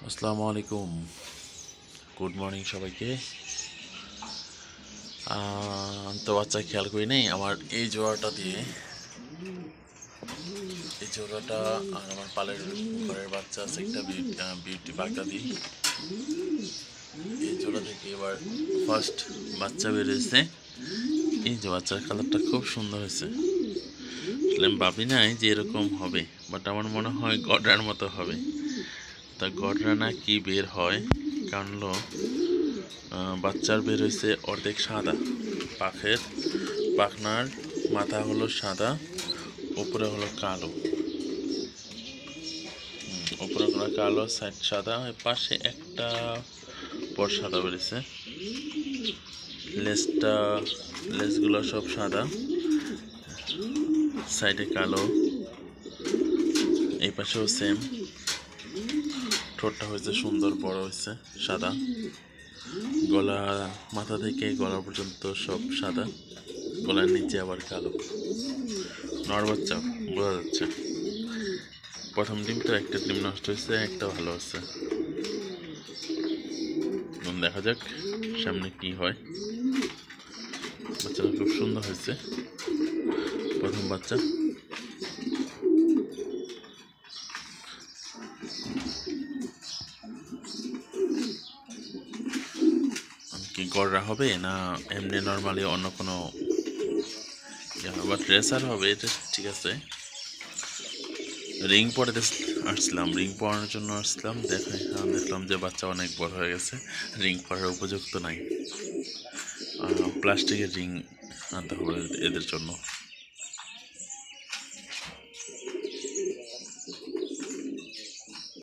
আসসালামু আলাইকুম, good morning সবাইকে। তো বাচ্চা খেয়াল করি নেই আমার এই জোড়াটা দিয়ে, এই জোড়াটা আর আমার পালের ঘরের বাচ্চা আছে একটা বিউটি বাগদাদি। এই জোড়া থেকে এবার ফার্স্ট বাচ্চা বেরিয়েছে। এই যে বাচ্চার কালারটা খুব সুন্দর হয়েছে। আমি ভাবি নাই যে এরকম হবে, বাট আমার মনে হয় গডরার মতো হবে। তা গডরা না কি বের হয়, কারণ হলো বাচ্চার বের হয়েছে অর্ধেক সাদা, পাখনার মাথা হলো সাদা, উপরে হলো কালো, উপরে হলো কালো, সাইড সাদা, পাশে একটা পর সাদা বেরিয়েছে। লেজগুলো সব সাদা, সাইডে কালো, এই পাশেও সেম। ঠোঁটটা হয়েছে সুন্দর বড় হয়েছে সাদা, গলা মাথা থেকে গলা পর্যন্ত সব সাদা, গলার নিচে আবার কালো। নর বাচ্চা বোঝা যাচ্ছে। প্রথম ডিমটা একটা ডিম নষ্ট হয়েছে, একটা ভালো আছে। দেখা যাক সামনে কি হয়। বাচ্চাটা খুব সুন্দর হয়েছে, প্রথম বাচ্চা। কি গড়রা হবে না এমনি নর্মালি অন্য কোনো বা ড্রেসার হবে, এটা ঠিক আছে। রিং পরাতে আসলাম, রিং পরানোর জন্য আসলাম, দেখলাম যে বাচ্চা অনেক বড় হয়ে গেছে, রিং পরার উপযুক্ত নাই। প্লাস্টিকের রিং আনতে হবে এদের জন্য।